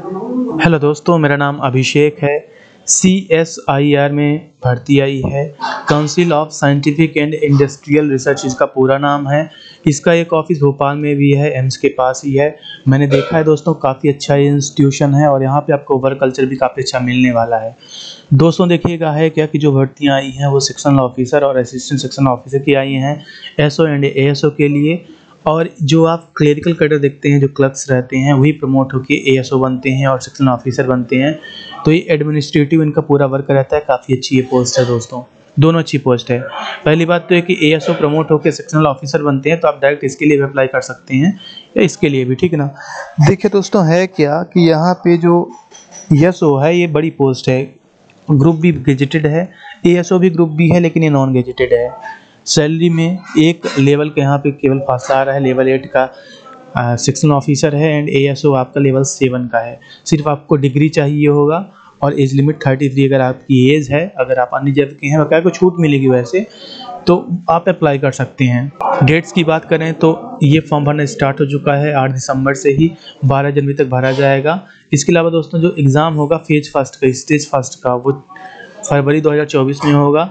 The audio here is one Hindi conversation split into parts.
हेलो दोस्तों, मेरा नाम अभिषेक है। CSIR में भर्ती आई है। Council of scientific and industrial research इसका पूरा नाम है। इसका एक ऑफिस भोपाल में भी है, एम्स के पास ही है। मैंने देखा है दोस्तों, काफ़ी अच्छा इंस्टीट्यूशन है और यहाँ पे आपको वर्क कल्चर भी काफ़ी अच्छा मिलने वाला है। दोस्तों देखिएगा है क्या कि जो भर्तियाँ आई हैं वो सेक्शनल ऑफिसर और असिस्टेंट सेक्शनल ऑफिसर की आई हैं, SO एंड ASO के लिए। और जो आप क्लेरिकल कैडर देखते हैं, जो क्लर्क्स रहते हैं, वही प्रमोट होकर ASO बनते हैं और सेक्शनल ऑफिसर बनते हैं। तो ये एडमिनिस्ट्रेटिव इनका पूरा वर्क रहता है। काफ़ी अच्छी ये पोस्ट है दोस्तों, दोनों अच्छी पोस्ट है। पहली बात तो है कि ASO प्रमोट होकर सेक्शनल ऑफिसर बनते हैं, तो आप डायरेक्ट इसके लिए भी अप्लाई कर सकते हैं या इसके लिए भी, ठीक है ना। देखिए दोस्तों, है क्या कि यहाँ पे जो SO है ये बड़ी पोस्ट है, ग्रुप भी गेजेटेड है, ASO भी ग्रुप भी है, लेकिन ये नॉन गेजेटेड है। सैलरी में एक लेवल के यहाँ पे केवल पास आ रहा है, लेवल 8 का सेक्शन ऑफिसर है एंड ASO आपका लेवल 7 का है। सिर्फ आपको डिग्री चाहिए होगा और एज लिमिट 33 अगर आपकी एज है। अगर आप अनरिजर्व के हैं, क्या को छूट मिलेगी वैसे, तो आप अप्लाई कर सकते हैं। डेट्स की बात करें तो ये फॉर्म भरना स्टार्ट हो चुका है 8 दिसंबर से ही, 12 जनवरी तक भरा जाएगा। इसके अलावा दोस्तों जो एग्ज़ाम होगा फेज फर्स्ट का, स्टेज फर्स्ट का, वो फरवरी 2024 में होगा।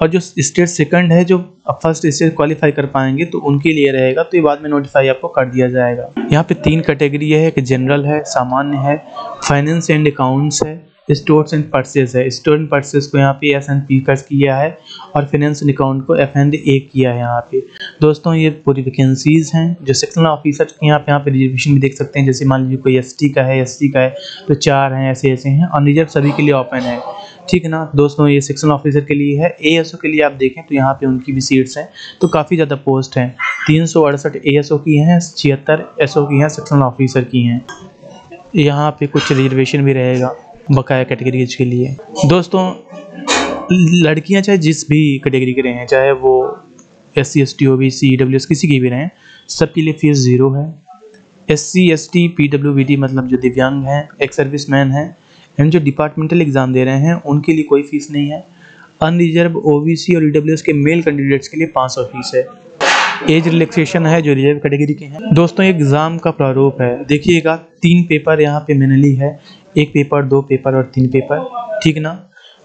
और जो स्टेज सेकंड है, जो फर्स्ट स्टेज क्वालिफाई कर पाएंगे तो उनके लिए रहेगा, तो ये बाद में नोटिफाई आपको कर दिया जाएगा। यहाँ पे 3 कैटेगरी है, एक जनरल है, सामान्य है, फाइनेंस एंड अकाउंट्स है, स्टोर्स एंड परचेज है। स्टोर एंड परचेज को यहाँ पे S&P कर किया है और फाइनेंस एंड अकाउंट को F&A किया है। यहाँ पे दोस्तों ये पूरी वैकेंसीज हैं। जो सेक्शनल ऑफिसर के यहाँ पे रिजर्वेशन भी देख सकते हैं। जैसे मान लीजिए कोई ST का है, SC का है, तो 4 हैं, ऐसे हैं, और रिजर्व सभी के लिए ओपन है, ठीक है ना दोस्तों। ये सेक्शनल ऑफिसर के लिए है। ASO के लिए आप देखें तो यहाँ पे उनकी भी सीट्स हैं, तो काफ़ी ज़्यादा पोस्ट हैं। 368 ASO की हैं, 76 SO की हैं, सेक्शनल ऑफिसर की हैं। यहाँ पे कुछ रिजर्वेशन भी रहेगा बकाया कैटेगरीज के लिए। दोस्तों लड़कियाँ चाहे जिस भी कैटेगरी के रहें, चाहे वो SC ST OBC EWS किसी की भी रहें, सबके लिए फीस 0 है। SC ST PWBD मतलब जो दिव्यांग हैं, एक्स सर्विसमैन हैं एंड जो डिपार्टमेंटल एग्ज़ाम दे रहे हैं उनके लिए कोई फीस नहीं है। अनरिजर्व OBC और EWS के मेल कैंडिडेट्स के लिए 500 फीस है। एज रिलैक्सेशन है जो रिजर्व कैटेगरी के हैं। दोस्तों एग्ज़ाम का प्रारूप है, देखिएगा 3 पेपर यहाँ पे मैनुअली है, 1 पेपर, 2 पेपर और 3 पेपर, ठीक ना।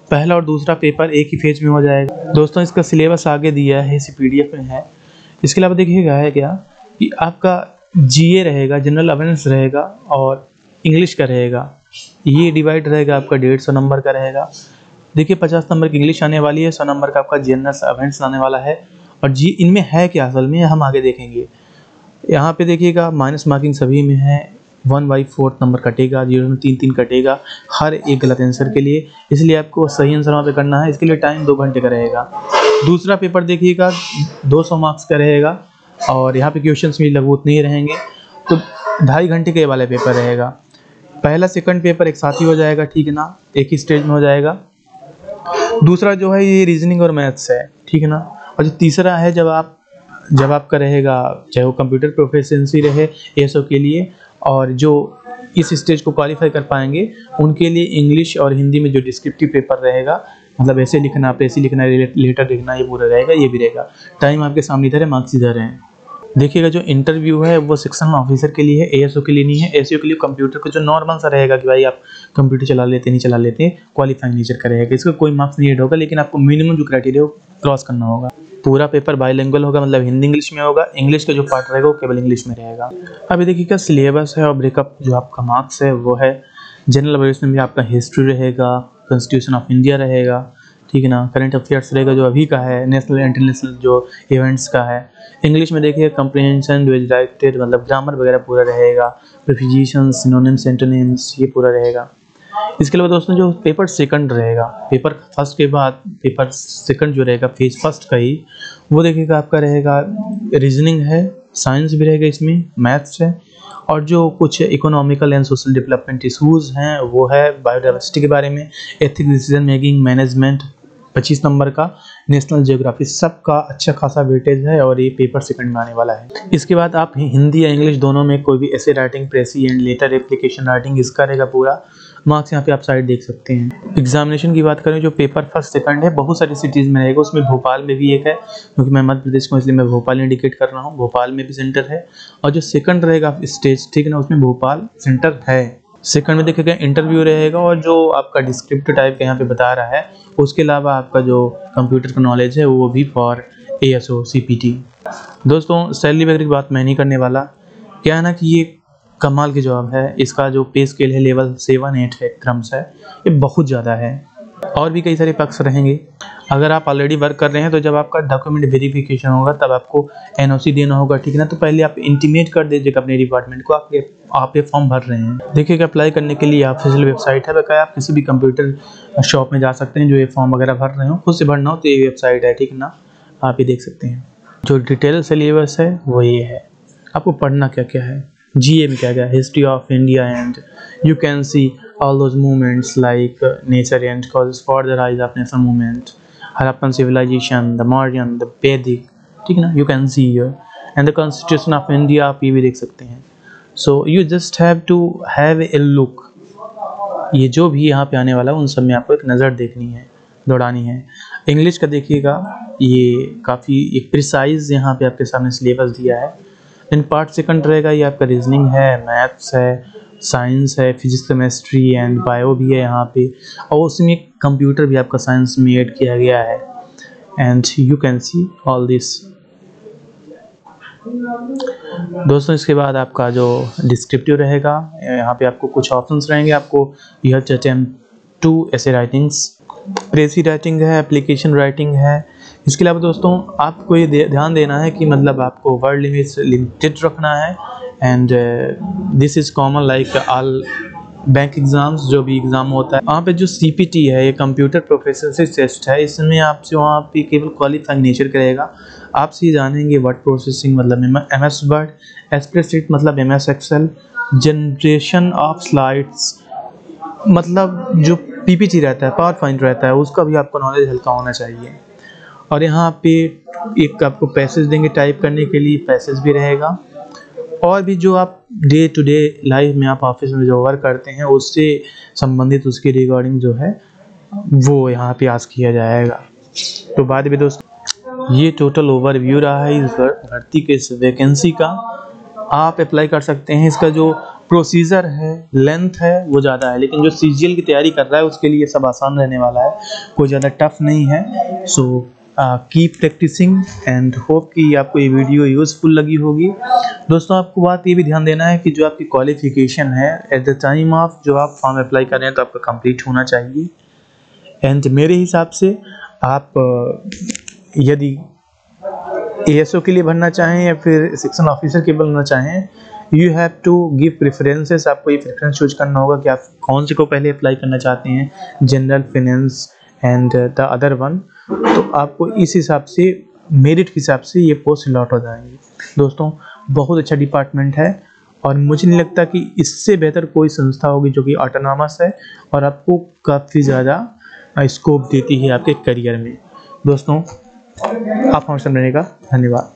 पहला और दूसरा पेपर एक ही फेज में हो जाएगा। दोस्तों इसका सिलेबस आगे दिया है, इसी PDF में है। इसके अलावा देखिएगा है क्या कि आपका GA रहेगा, जनरल अवेयरनेस रहेगा और इंग्लिश का रहेगा। ये डिवाइड रहेगा आपका 150 नंबर का रहेगा। देखिए 50 नंबर की इंग्लिश आने वाली है, 100 नंबर का आपका जनरल अवेयरनेस आने वाला है। और जी इनमें है क्या असल में, हम आगे देखेंगे। यहाँ पे देखिएगा माइनस मार्किंग सभी में है, 1/4 नंबर कटेगा, 0 में 3 कटेगा हर एक गलत आंसर के लिए। इसलिए आपको सही आंसर वहाँ पे करना है। इसके लिए टाइम 2 घंटे का रहेगा। दूसरा पेपर देखिएगा 200 मार्क्स का रहेगा और यहाँ पे क्वेश्चंस भी लगभग उतने ही रहेंगे, तो 2.5 घंटे के वाला पेपर रहेगा। पहला सेकंड पेपर एक साथ ही हो जाएगा, ठीक है ना, एक ही स्टेज में हो जाएगा। दूसरा जो है ये रीजनिंग और मैथ्स है, ठीक है ना। और जो तीसरा है जब आपका रहेगा, चाहे वो कंप्यूटर प्रोफिशिएंसी रहे ASO के लिए, और जो इस स्टेज को क्वालिफाई कर पाएंगे उनके लिए इंग्लिश और हिंदी में जो डिस्क्रिप्टिव पेपर रहेगा, मतलब ऐसे लिखना, आप ऐसे लिखना, लेटर लिखना, ये पूरा रहेगा, ये भी रहेगा। टाइम आपके सामने इधर है, मार्क्स इधर हैं। देखिएगा जो इंटरव्यू है वो सेक्शनल ऑफिसर के लिए है, ASO के लिए नहीं है। ASO के लिए कंप्यूटर को जो नॉर्मल सा रहेगा कि भाई आप कंप्यूटर चला लेते नहीं चला लेते, क्वालिफाइंग नेचर का रहेगा। इसका कोई मार्क्स नहीं ऐड होगा, लेकिन आपको मिनिमम जो क्राइटेरिया वो क्रॉस करना होगा। पूरा पेपर बाइलिंगुअल होगा, मतलब हिंदी इंग्लिश में होगा। इंग्लिश का जो पार्ट रहेगा वो केवल इंग्लिश में रहेगा। अभी देखिएगा सिलेबस है और ब्रेकअप जो आपका मार्क्स है वो है। जनरल अवेयरनेस में भी आपका हिस्ट्री रहेगा, कॉन्स्टिट्यूशन ऑफ इंडिया रहेगा, ठीक है ना, करंट अफेयर्स रहेगा जो अभी का है, नेशनल इंटरनेशनल जो इवेंट्स का है। इंग्लिश में देखिए कंप्रीहेंशन डायरेक्टेड, मतलब ग्रामर वगैरह पूरा रहेगा, प्रीपोजिशंस, सिनोनिम्स, एंटोनिम्स, ये पूरा रहेगा। इसके अलावा दोस्तों जो पेपर सेकंड रहेगा, पेपर फर्स्ट के बाद पेपर सेकंड जो रहेगा फेज फर्स्ट का ही, वो देखिएगा आपका रहेगा रीजनिंग है, साइंस भी रहेगा, इसमें मैथ्स है, और जो कुछ economical and social development issues हैं वो है, बायोडाइवर्सिटी के बारे में, ethics, decision making, management, 25 number का, नेशनल ज्योग्राफी, सबका अच्छा खासा वेटेज है और ये पेपर सेकंड में आने वाला है। इसके बाद आप हिंदी या इंग्लिश दोनों में कोई भी ऐसे writing, precis and letter application writing, इसका रहेगा पूरा। मार्क्स यहाँ पे आप साइड देख सकते हैं। एग्जामिनेशन की बात करें, जो पेपर फर्स्ट सेकंड है बहुत सारी सिटीज़ में रहेगा, उसमें भोपाल में भी एक है, क्योंकि मैं मध्य प्रदेश में इसलिए मैं भोपाल इंडिकेट कर रहा हूँ। भोपाल में भी सेंटर है, और जो सेकंड रहेगा स्टेज, ठीक है ना, उसमें भोपाल सेंटर है। सेकंड में देखिएगा इंटरव्यू रहेगा और जो आपका डिस्क्रिप्टिव टाइप का यहाँ पे बता रहा है, उसके अलावा आपका जो कंप्यूटर का नॉलेज है वो भी फॉर ASO CPT। दोस्तों सैलरी वगैरह की बात मैं नहीं करने वाला, क्या है ना कि ये कमाल की जॉब है। इसका जो पे स्केल है लेवल 7-8 है, क्रम्स है, ये बहुत ज़्यादा है। और भी कई सारे पक्ष रहेंगे। अगर आप ऑलरेडी वर्क कर रहे हैं तो जब आपका डॉक्यूमेंट वेरिफिकेशन होगा तब आपको NOC देना होगा, ठीक है ना। तो पहले आप इंटीमेट कर दीजिएगा अपने डिपार्टमेंट को आप ये फॉर्म भर रहे हैं। देखिएगा अप्लाई करने के लिए ऑफिशियल वेबसाइट है, बकाया आप किसी भी कंप्यूटर शॉप में जा सकते हैं जो ये फॉर्म वगैरह भर रहे हो, खुद से भरना हो तो ये वेबसाइट है, ठीक है ना, आप ये देख सकते हैं। जो डिटेल सिलेबस है वो ये है, आपको पढ़ना क्या क्या है, GA में क्या क्या है, history of India and you can see all those movements like nature and causes for the rise of national movement, Harappan civilization, the Mauryan, the Vedic, ठीक है ना, you can see here and the constitution of India आप ये भी देख सकते हैं। So you just have to have a look, ये जो भी यहाँ पे आने वाला है उन सब में आपको एक नज़र देखनी है, दौड़ानी है। इंग्लिश का देखिएगा, ये काफ़ी एक प्रिसाइज यहाँ पे आपके सामने सिलेबस दिया है। इन पार्ट सेकंड रहेगा, ये आपका रीजनिंग है, मैथ्स है, साइंस है, फिजिक्स केमिस्ट्री एंड बायो भी है यहाँ पे, और उसमें कंप्यूटर भी आपका साइंस में ऐड किया गया है। And you can see all this. दोस्तों इसके बाद आपका जो डिस्क्रिप्टिव रहेगा, यहाँ पे आपको कुछ ऑप्शंस रहेंगे। आपको यू हैव टू अटेम्प्ट 2 ऐसे राइटिंग्स, प्रेसी राइटिंग है, एप्लीकेशन राइटिंग है। इसके अलावा दोस्तों आपको ये ध्यान देना है कि मतलब आपको वर्ड लिमिट लिमिटेड रखना है। And this is common like all bank exams, जो भी एग्ज़ाम होता है। वहाँ पे जो CPT है, ये कंप्यूटर प्रोफिशिएंसी टेस्ट है, इसमें आपसे वहाँ पे केवल क्वालिफाइंग नेचर करेगा। आपसे ये जानेंगे वर्ड प्रोसेसिंग मतलब MS वर्ड, स्प्रेडशीट मतलब MS Excel, generation of slides मतलब जो PPT रहता है, पावर पॉइंट रहता है, उसका भी आपको नॉलेज हल्का होना चाहिए। और यहाँ पे एक आपको पैसेज देंगे टाइप करने के लिए, पैसेज भी रहेगा। और भी जो आप डे टू डे लाइफ में आप ऑफिस में जो वर्क करते हैं उससे संबंधित उसके रिगार्डिंग जो है वो यहाँ पे आस्क किया जाएगा। तो बाद में दोस्तों ये टोटल ओवरव्यू रहा है इस भर्ती के इस वैकेंसी का। आप अप्लाई कर सकते हैं। इसका जो प्रोसीजर है, लेंथ है वो ज़्यादा है, लेकिन जो CGL की तैयारी कर रहा है उसके लिए सब आसान रहने वाला है, कोई ज़्यादा टफ नहीं है। So keep practising and hope कि आपको ये वीडियो यूज़फुल लगी होगी। दोस्तों आपको बात ये भी ध्यान देना है कि जो आपकी क्वालिफिकेशन है एट द टाइम ऑफ जो आप फॉर्म अप्लाई कर रहे हैं तो आपका कंप्लीट होना चाहिए। एंड मेरे हिसाब से आप यदि ASO के लिए भरना चाहें या फिर सेक्शन ऑफिसर के बनना चाहें, you have to give preferences. आपको ये प्रेफरेंस चूज करना होगा कि आप कौन से को पहले अप्लाई करना चाहते हैं, general, finance and the other one. तो आपको इस हिसाब से मेरिट के हिसाब से ये पोस्ट अलॉट हो जाएंगे। दोस्तों बहुत अच्छा डिपार्टमेंट है और मुझे नहीं लगता कि इससे बेहतर कोई संस्था होगी जो कि ऑटोनॉमस है और आपको काफ़ी ज़्यादा स्कोप देती है आपके करियर में। दोस्तों आप हमारे साथ रहने का धन्यवाद।